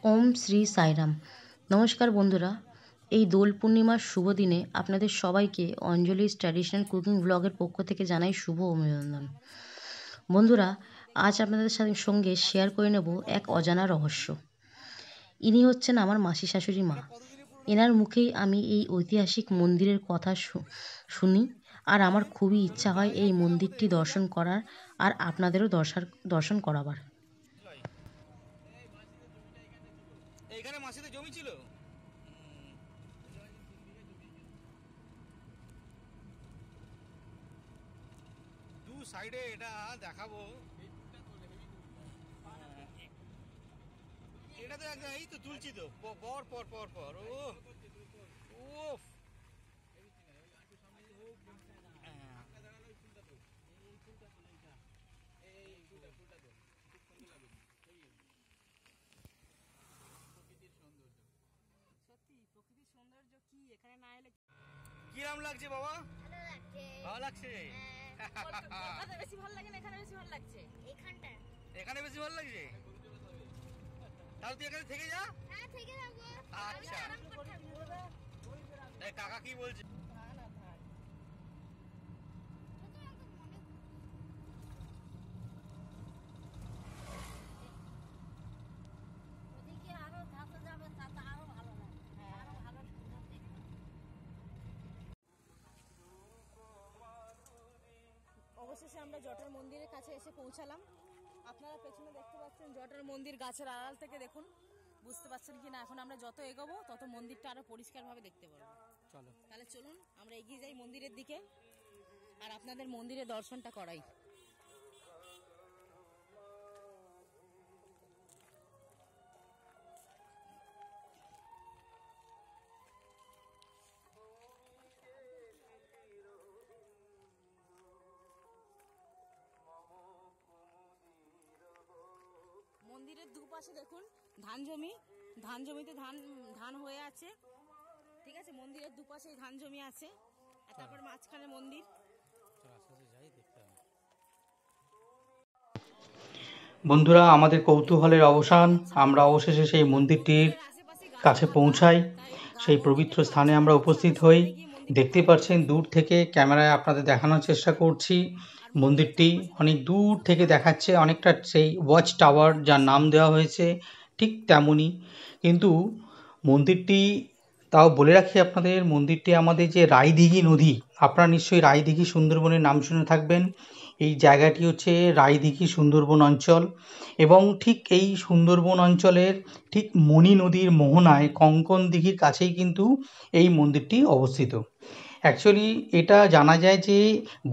ওম শ্রী সাইরাম। নমস্কার বন্ধুরা, এই দোল পূর্ণিমার শুভ দিনে আপনাদের সবাইকে অঞ্জলিস ট্র্যাডিশনাল কুকিং ব্লগের পক্ষ থেকে জানাই শুভ অভিনন্দন। বন্ধুরা, আজ আপনাদের সঙ্গে শেয়ার করে নেব এক অজানা রহস্য। ইনি হচ্ছেন আমার মাসি শাশুড়ি মা। এনার মুখেই আমি এই ঐতিহাসিক মন্দিরের কথা শুনি, আর আমার খুবই ইচ্ছা হয় এই মন্দিরটি দর্শন করার আর আপনাদেরও দর্শন করাবার। এইখানে মাসিদের জমি ছিল। দু সাইডে এটা দেখাবো। এটা তো একদম এই তো তুলছি তো পর পর পর পর ও ও কিরম লাগছে বাবা? ভালো লাগছে। কলকাতায় বেশি ভালো লাগে না এখানে বেশি ভালো লাগছে? এখানে বেশি ভালো লাগছে। তাহলে তুই এখানে থেকে যা। হ্যাঁ থেকে থাকবো। আচ্ছা, কাকা কি বলছে? অবশেষে আমরা জটার মন্দিরের কাছে এসে পৌঁছালাম। আপনারা পেছনে দেখতে পাচ্ছেন জটার মন্দির, গাছের আড়াল থেকে দেখুন, বুঝতে পারছেন কি না? এখন আমরা যত এগোবো তত মন্দিরটা আরো পরিষ্কারভাবে দেখতে পারবো। চলো তাহলে চলুন আমরা এগিয়ে যাই মন্দিরের দিকে আর আপনাদের মন্দিরে দর্শনটা করাই। মন্দিরের দুপাশে দেখুন ধান জমি, ধান জমিতে ধান হয়ে আছে। ঠিক আছে, মন্দিরের দুপাশে ধান জমি আছে, আর তারপর মাঝখানে মন্দির। বন্ধুরা, আমাদের কৌতূহলের অবসান, আমরা অবশেষে সেই মন্দিরটির কাছে পৌঁছাই। সেই পবিত্র স্থানে আমরা উপস্থিত হই। দেখতে পাচ্ছেন দূর থেকে ক্যামেরায় আপনাদের দেখানোর চেষ্টা করছি। মন্দিরটি অনেক দূর থেকে দেখাচ্ছে, অনেকটা সেই ওয়াচ টাওয়ার যার নাম দেওয়া হয়েছে ঠিক তেমনই। কিন্তু মন্দিরটি, তাও বলে রাখি আপনাদের, মন্দিরটি আমাদের যে রায়দিঘি নদী, আপনারা নিশ্চয়ই রায়দিঘি সুন্দরবনের নাম শুনে থাকবেন। এই জায়গাটি হচ্ছে রায়দিঘি সুন্দরবন অঞ্চল, এবং ঠিক এই সুন্দরবন অঞ্চলের ঠিক মণি নদীর মোহনায় কঙ্কন দিঘির কাছেই কিন্তু এই মন্দিরটি অবস্থিত। অ্যাকচুয়ালি এটা জানা যায় যে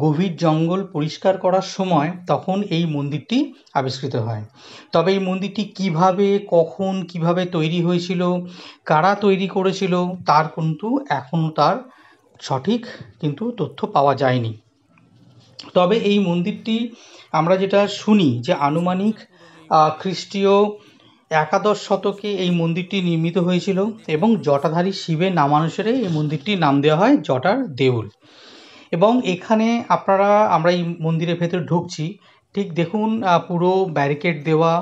গভীর জঙ্গল পরিষ্কার করার সময় তখন এই মন্দিরটি আবিষ্কৃত হয়। তবে এই মন্দিরটি কিভাবে, কখন, কিভাবে তৈরি হয়েছিল, কারা তৈরি করেছিল, তার কিন্তু এখনও তার সঠিক কিন্তু তথ্য পাওয়া যায়নি। তবে এই মন্দিরটি আমরা যেটা শুনি যে আনুমানিক খ্রিস্টীয় 11 শতকে এই মন্দিরটি নির্মিত হয়েছিল, এবং জটাধারী শিবের নামানুসারে এই মন্দিরটির নাম দেওয়া হয় জটার দেউল। এবং এখানে আমরা এই মন্দিরের ভেতরে ঢুকছি, ঠিক দেখুন পুরো ব্যারিকেড দেওয়া,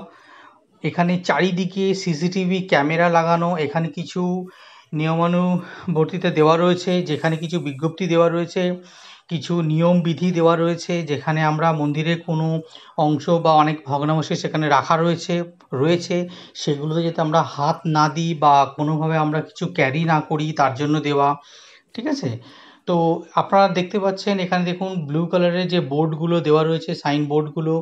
এখানে চারিদিকে সিসিটিভি ক্যামেরা লাগানো, এখানে কিছু নিয়মানুবর্তিতা দেওয়া রয়েছে, যেখানে কিছু বিজ্ঞপ্তি দেওয়া রয়েছে, কিছু নিয়মবিধি দেওয়া রয়েছে, যেখানে আমরা মন্দিরের কোনো অংশ বা অনেক ভগ্নাংশে সেখানে রাখা রয়েছে সেগুলোতে যাতে আমরা হাত না দিই বা কোনোভাবে আমরা কিছু ক্যারি না করি তার জন্য দেওয়া। ঠিক আছে, তো আপনারা দেখতে পাচ্ছেন এখানে দেখুন ব্লু কালারের যে বোর্ডগুলো দেওয়া রয়েছে, সাইন বোর্ডগুলো,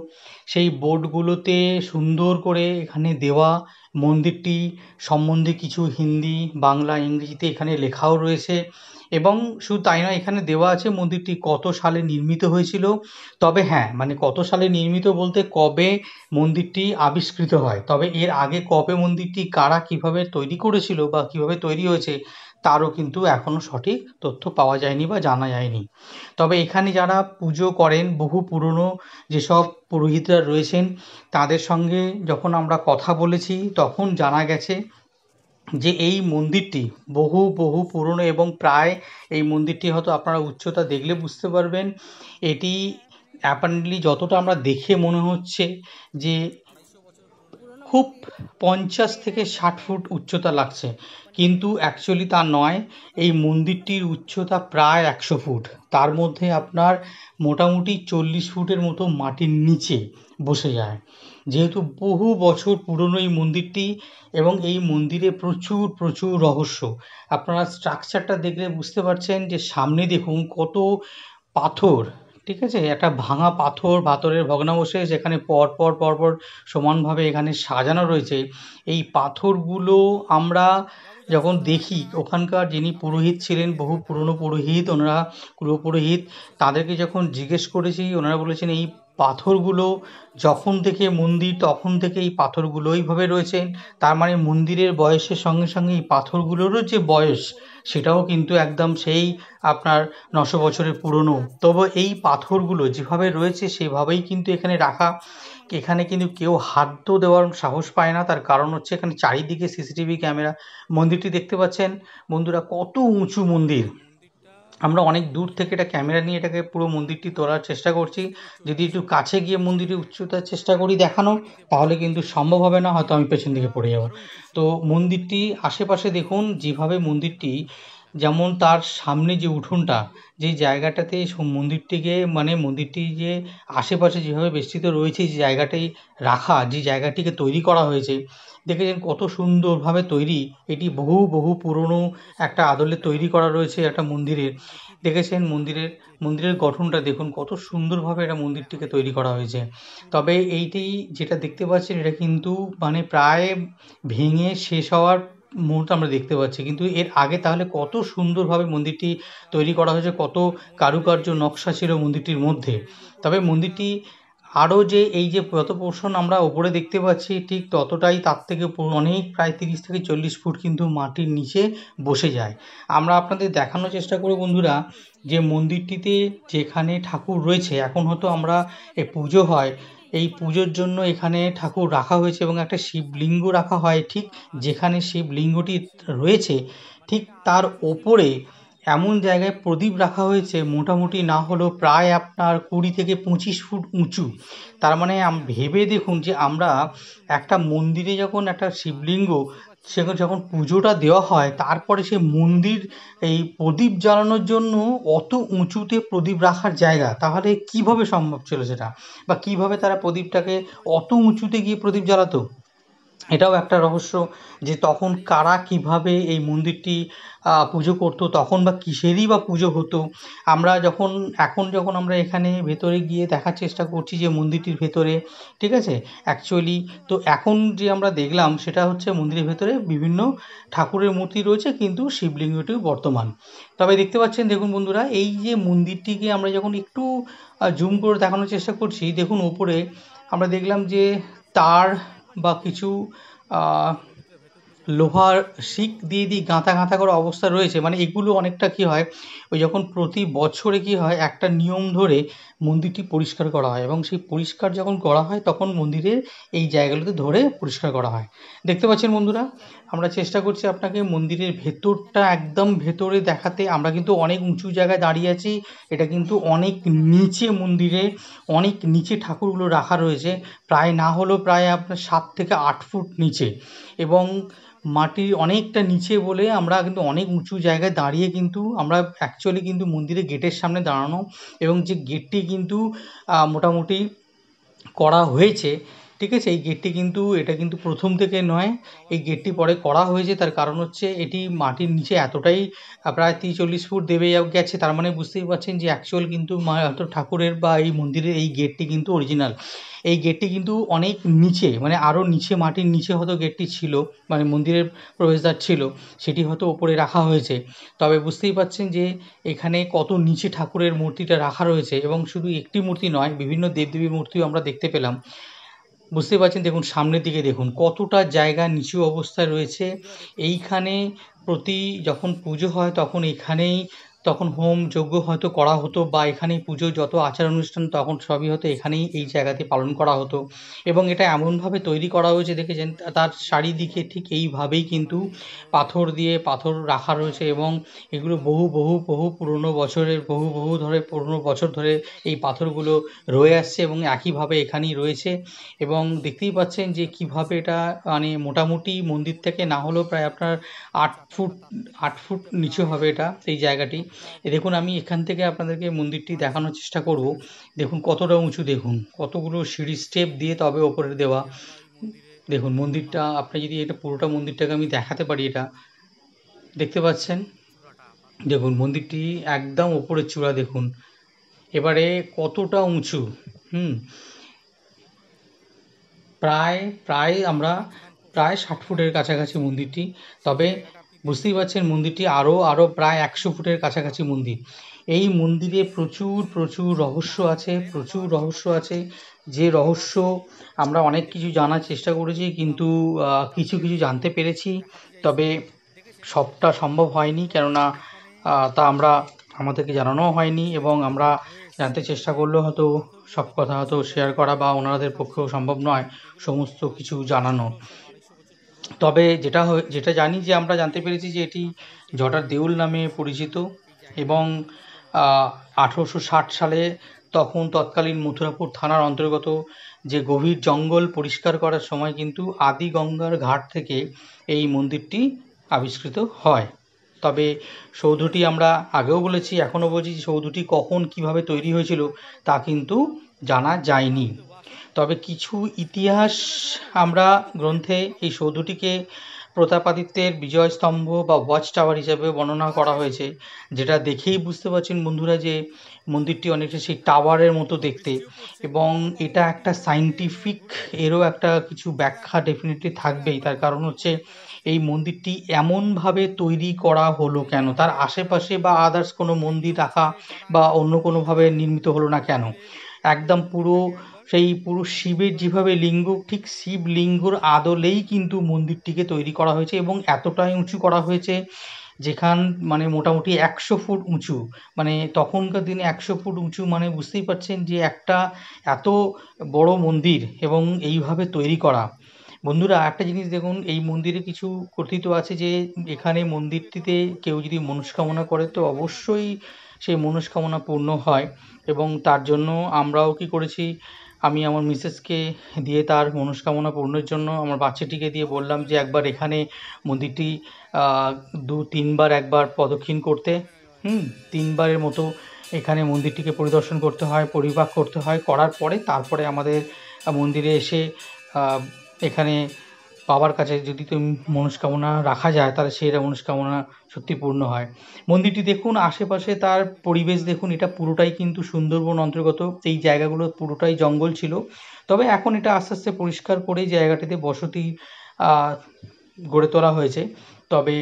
সেই বোর্ডগুলোতে সুন্দর করে এখানে দেওয়া মন্দিরটি সম্বন্ধে কিছু হিন্দি, বাংলা, ইংরেজিতে এখানে লেখাও রয়েছে। এবং শুধু তাই নয়, এখানে দেওয়া আছে মন্দিরটি কত সালে নির্মিত হয়েছিল। তবে হ্যাঁ, মানে কত সালে নির্মিত বলতে কবে মন্দিরটি আবিষ্কৃত হয়, তবে এর আগে কবে মন্দিরটি কারা কিভাবে তৈরি করেছিল বা কিভাবে তৈরি হয়েছে তারও কিন্তু এখনও সঠিক তথ্য পাওয়া যায়নি বা জানা যায়নি। তবে এখানে যারা পুজো করেন, বহু পুরনো যেসব পুরোহিতরা রয়েছেন, তাদের সঙ্গে যখন আমরা কথা বলেছি তখন জানা গেছে যে এই মন্দিরটি বহু বহু পুরনো, এবং প্রায় এই মন্দিরটি হয়তো আপনারা উচ্চতা দেখলে বুঝতে পারবেন, এটি অ্যাপারেন্টলি যতটা আমরা দেখে মনে হচ্ছে যে খুব 50 থেকে 60 ফুট উচ্চতা লাগছে, কিন্তু অ্যাকচুয়ালি তা নয়। এই মন্দিরটির উচ্চতা প্রায় 100 ফুট। তার মধ্যে আপনার মোটামুটি 40 ফুটের মতো মাটির নিচে বসে যায়। যেহেতু বহু বছর পুরনো এই মন্দিরটি, এবং এই মন্দিরে প্রচুর প্রচুর রহস্য। আপনারা স্ট্রাকচারটা দেখলে বুঝতে পারছেন যে সামনে দেখুন কত পাথর, ঠিক আছে, একটা ভাঙা পাথরের ভগ্নাবশেষ এখানে পর পর সমানভাবে এখানে সাজানো রয়েছে। এই পাথরগুলো আমরা যখন দেখি, ওখানকার যিনি পুরোহিত ছিলেন, বহু পুরনো পুরোহিত, ওনারা কুলপুরোহিত, তাদেরকে যখন জিজ্ঞেস করেছি, ওনারা বলেছেন এই পাথরগুলো যখন থেকে মন্দির তখন থেকে এই পাথরগুলো এইভাবে রয়েছেন। তার মানে মন্দিরের বয়সের সঙ্গে সঙ্গে এই পাথরগুলোরও যে বয়স, সেটাও কিন্তু একদম সেই আপনার 900 বছরের পুরনো। তবে এই পাথরগুলো যেভাবে রয়েছে সেভাবেই কিন্তু এখানে রাখা। এখানে কিন্তু কেউ হাতও দেওয়ার সাহস পায় না, তার কারণ হচ্ছে এখানে চারিদিকে সিসিটিভি ক্যামেরা। মন্দিরটি দেখতে পাচ্ছেন বন্ধুরা, কত উঁচু মন্দির। আমরা অনেক দূর থেকে এটা ক্যামেরা নিয়ে এটাকে পুরো মন্দিরটি তোলার চেষ্টা করছি। যদি একটু কাছে গিয়ে মন্দিরের উচ্চতার চেষ্টা করি দেখানো, তাহলে কিন্তু সম্ভব হবে না, হয়তো আমি পেছন দিকে পড়ে যাব। তো মন্দিরটি আশেপাশে দেখুন, যেভাবে মন্দিরটি, যেমন তার সামনে যে উঠোনটা, যে জায়গাটাতে মন্দিরটিকে, মানে মন্দিরটি যে আশেপাশে যেভাবে বেষ্টিত রয়েছে, যে জায়গাটি রাখা, যে জায়গাটিকে তৈরি করা হয়েছে, দেখেছেন কত সুন্দরভাবে তৈরি। এটি বহু বহু পুরনো একটা আদলে তৈরি করা রয়েছে একটা মন্দিরের। দেখেছেন মন্দিরের গঠনটা দেখুন, কত সুন্দরভাবে এটা মন্দিরটিকে তৈরি করা হয়েছে। তবে এইটি যেটা দেখতে পাচ্ছেন, এটা কিন্তু মানে প্রায় ভেঙে শেষ হওয়ার মুহূর্ত আমরা দেখতে পাচ্ছি, কিন্তু এর আগে তাহলে কত সুন্দরভাবে মন্দিরটি তৈরি করা হয়েছে, কত কারুকার্য নকশা ছিল মন্দিরটির মধ্যে। তবে মন্দিরটি আরও যে এই যে যত পোর্শন আমরা ওপরে দেখতে পাচ্ছি, ঠিক ততটাই তার থেকে অনেক প্রায় 30 থেকে 40 ফুট কিন্তু মাটির নিচে বসে যায়। আমরা আপনাদের দেখানোর চেষ্টা করি বন্ধুরা, যে মন্দিরটিতে যেখানে ঠাকুর রয়েছে, এখন হয়তো আমরা পুজো হয়, এই পুজোর জন্য এখানে ঠাকুর রাখা হয়েছে এবং একটা শিবলিঙ্গ রাখা হয়। ঠিক যেখানে শিবলিঙ্গটি রয়েছে, ঠিক তার ওপরে এমন জায়গায় প্রদীপ রাখা হয়েছে, মোটামুটি না হলেও প্রায় আপনার 20 থেকে 25 ফুট উঁচু। তার মানে ভেবে দেখুন যে আমরা একটা মন্দিরে যখন একটা শিবলিঙ্গ, সেখানে যখন পুজোটা দেওয়া হয়, তারপরে সে মন্দির এই প্রদীপ জ্বালানোর জন্য অত উঁচুতে প্রদীপ রাখার জায়গা, তাহলে কিভাবে সম্ভব ছিল সেটা, বা কিভাবে তারা প্রদীপটাকে অত উঁচুতে গিয়ে প্রদীপ জ্বালাতো? এটাও একটা রহস্য, যে তখন কারা কিভাবে এই মন্দিরটি পুজো করতো, তখন বা কিসেরই বা পুজো হতো। আমরা যখন আমরা এখানে ভেতরে গিয়ে দেখার চেষ্টা করছি যে মন্দিরটির ভেতরে, ঠিক আছে, অ্যাকচুয়ালি তো এখন যে আমরা দেখলাম সেটা হচ্ছে মন্দিরের ভেতরে বিভিন্ন ঠাকুরের মূর্তি রয়েছে, কিন্তু শিবলিঙ্গটিও বর্তমান। তবে দেখতে পাচ্ছেন, দেখুন বন্ধুরা, এই যে মন্দিরটিকে আমরা যখন একটু জুম করে দেখানোর চেষ্টা করছি, দেখুন ওপরে আমরা দেখলাম যে তার বা কিছু লোহার শিক দিয়ে গাঁথা গাঁথা করা অবস্থা রয়েছে। মানে এগুলো অনেকটা কী হয়, ওই যখন প্রতি বছরে কী হয়, একটা নিয়ম ধরে মন্দিরটি পরিষ্কার করা হয়, এবং সেই পরিষ্কার যখন করা হয় তখন মন্দিরের এই জায়গাগুলোতে ধরে পরিষ্কার করা হয়। দেখতে পাচ্ছেন বন্ধুরা, আমরা চেষ্টা করছি আপনাকে মন্দিরের ভেতরটা একদম ভেতরে দেখাতে। আমরা কিন্তু অনেক উঁচু জায়গায় দাঁড়িয়ে আছি, এটা কিন্তু অনেক নিচে, মন্দিরে অনেক নিচে ঠাকুরগুলো রাখা রয়েছে, প্রায় না হলেও প্রায় আপনার 7 থেকে 8 ফুট নিচে, এবং মাটির অনেকটা নিচে বলে আমরা কিন্তু অনেক উঁচু জায়গায় দাঁড়িয়ে কিন্তু আমরা অ্যাকচুয়ালি কিন্তু মন্দিরের গেটের সামনে দাঁড়ানো, এবং যে গেটটি কিন্তু মোটামুটি করা হয়েছে, ঠিক আছে। এই গেটটি কিন্তু, এটা কিন্তু প্রথম থেকে নয়, এই গেটটি পরে করা হয়েছে। তার কারণ হচ্ছে এটি মাটির নিচে এতটাই প্রায় 30-40 ফুট দেবে গেছে, তার মানে বুঝতেই পারছেন যে অ্যাকচুয়াল কিন্তু ঠাকুরের বা এই মন্দিরের এই গেটটি কিন্তু অরিজিনাল। এই গেটটি কিন্তু অনেক নিচে, মানে আরও নিচে, মাটির নিচে হয়তো গেটটি ছিল, মানে মন্দিরের প্রবেশদ্বার ছিল, সেটি হয়তো ওপরে রাখা হয়েছে। তবে বুঝতেই পারছেন যে এখানে কত নিচে ঠাকুরের মূর্তিটা রাখা রয়েছে, এবং শুধু একটি মূর্তি নয়, বিভিন্ন দেবদেবীর মূর্তিও আমরা দেখতে পেলাম। বুঝতেই পারছেন, দেখুন সামনের দিকে দেখুন কতটা জায়গা নিচু অবস্থায় রয়েছে। এইখানে যখন পুজো হয় তখন এখানেই তখন হোম যজ্ঞ হয়তো করা হতো বা এখানেই পুজো যত আচার অনুষ্ঠান তখন সবই হতো এখানেই এই জায়গাতে পালন করা হতো। এবং এটা এমনভাবে তৈরি করা হয়েছে দেখেছেন তার চারিদিকে ঠিক এইভাবেই কিন্তু পাথর রাখা রয়েছে এবং এগুলো বহু পুরনো বছর ধরে এই পাথরগুলো রয়ে আসছে এবং একইভাবে এখানেই রয়েছে। এবং দেখতেই পাচ্ছেন যে কিভাবে এটা মানে মোটামুটি মন্দির থেকে না হলেও প্রায় আপনার 8 ফুট নিচে হবে এটা সেই জায়গাটি। দেখুন আমি এখান থেকে আপনাদেরকে মন্দিরটি দেখানোর চেষ্টা করব। দেখুন কতটা উঁচু, দেখুন কতগুলো সিঁড়ি স্টেপ দিয়ে তবে ওপরে দেওয়া। দেখুন মন্দিরটা আপনি যদি এটা পুরোটা মন্দিরটাকে আমি দেখাতে পারি, এটা দেখতে পাচ্ছেন। দেখুন মন্দিরটি একদম ওপরের চূড়া, দেখুন এবারে কতটা উঁচু। প্রায় আমরা প্রায় 60 ফুটের কাছাকাছি মন্দিরটি। তবে বুঝতেই পারছেন মন্দিরটি আরও প্রায় 100 ফুটের কাছাকাছি মন্দির। এই মন্দিরে প্রচুর রহস্য আছে, যে রহস্য আমরা অনেক কিছু জানার চেষ্টা করেছি কিন্তু কিছু জানতে পেরেছি। তবে সবটা সম্ভব হয়নি, কেননা তা আমাদেরকে জানানোও হয়নি এবং আমরা জানতে চেষ্টা করলেও হয়তো সব কথা হয়তো শেয়ার করা বা ওনাদের পক্ষেও সম্ভব নয় সমস্ত কিছু জানানো। তবে যেটা জানি যে আমরা জানতে পেরেছি যে এটি জটার দেউল নামে পরিচিত এবং 1860 সালে তৎকালীন মথুরাপুর থানার অন্তর্গত যে গভীর জঙ্গল পরিষ্কার করার সময় কিন্তু আদি গঙ্গার ঘাট থেকে এই মন্দিরটি আবিষ্কৃত হয়। তবে সৌধটি আমরা আগেও বলেছি, এখনও বলছি, সৌধটি কখন কিভাবে তৈরি হয়েছিল তা কিন্তু জানা যায়নি। তবে কিছু ইতিহাস আমরা গ্রন্থে এই সৌধটিকে প্রতাপাদিত্যের বিজয়স্তম্ভ বা ওয়াচ টাওয়ার হিসেবে বর্ণনা করা হয়েছে, যেটা দেখেই বুঝতে পারছেন বন্ধুরা যে মন্দিরটি অনেকটা সেই টাওয়ারের মতো দেখতে। এবং এটা একটা সায়েন্টিফিক এরও একটা কিছু ব্যাখ্যা ডেফিনেটলি থাকবেই। তার কারণ হচ্ছে এই মন্দিরটি এমনভাবে তৈরি করা হলো কেন, তার আশেপাশে বা আদার্স কোনো মন্দির রাখা বা অন্য কোনোভাবে নির্মিত হলো না কেন। একদম পুরো শিবের যেভাবে লিঙ্গ, ঠিক শিবলিঙ্গর আদলেই কিন্তু মন্দিরটিকে তৈরি করা হয়েছে এবং এতটাই উঁচু করা হয়েছে যেখান মানে মোটামুটি 100 ফুট উঁচু। মানে তখনকার দিনে 100 ফুট উঁচু মানে বুঝতেই পারছেন যে একটা এত বড় মন্দির এবং এইভাবে তৈরি করা। বন্ধুরা একটা জিনিস দেখুন, এই মন্দিরে কিছু কথিত আছে যে এখানে মন্দিরটিতে কেউ যদি মনস্কামনা করে তো অবশ্যই সেই মনস্কামনা পূর্ণ হয়। এবং তার জন্য আমরাও কি করেছি, আমি আমার মিসেসকে দিয়ে তার মনস্কামনা পূর্ণের জন্য আমার বাচ্চাটিকে দিয়ে বললাম যে একবার এখানে মন্দিরটি 2-3 বার একবার প্রদক্ষিণ করতে। 3 বারের মতো এখানে মন্দিরটিকে পরিদর্শন করতে হয়, পরিপাক করতে হয়, করার পরে তারপরে আমাদের মন্দিরে এসে এখানে বাবার কাছে যদি তুমি মনস্কামনা রাখা যায় তাহলে সেই মনস্কামনা সত্যি পূর্ণ হয়। মন্দিরটি দেখুন, আশেপাশে তার পরিবেশ দেখুন, এটা পুরোটাই কিন্তু সুন্দরবন অন্তর্গত। এই জায়গাগুলো পুরোটাই জঙ্গল ছিল, তবে এখন এটা আস্তে আস্তে পরিষ্কার করে জায়গাটিতে বসতি গড়ে তোলা হয়েছে। তবে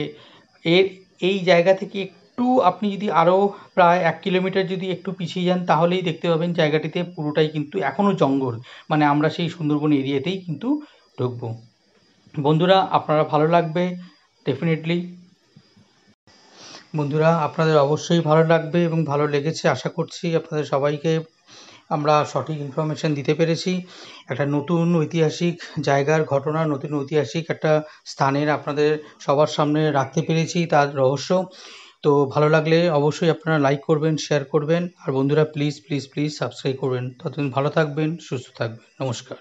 এই জায়গা থেকে একটু আপনি যদি আরও প্রায় 1 কিলোমিটার যদি একটু পিছিয়ে যান তাহলেই দেখতে পাবেন জায়গাটিতে পুরোটাই কিন্তু এখনও জঙ্গল, মানে আমরা সেই সুন্দরবন এরিয়াতেই কিন্তু ঢুকবো। বন্ধুরা আপনারা ভালো লাগবে ডেফিনেটলি। বন্ধুরা আপনাদের অবশ্যই ভালো লাগবে এবং ভালো লেগেছে আশা করছি। আপনাদের সবাইকে আমরা সঠিক ইনফরমেশান দিতে পেরেছি। একটা নতুন ঐতিহাসিক জায়গার ঘটনা, নতুন ঐতিহাসিক একটা স্থানের আপনাদের সবার সামনে রাখতে পেরেছি তার রহস্য। তো ভালো লাগলে অবশ্যই আপনারা লাইক করবেন, শেয়ার করবেন আর বন্ধুরা প্লিজ সাবস্ক্রাইব করবেন। ততদিন ভালো থাকবেন, সুস্থ থাকবেন। নমস্কার।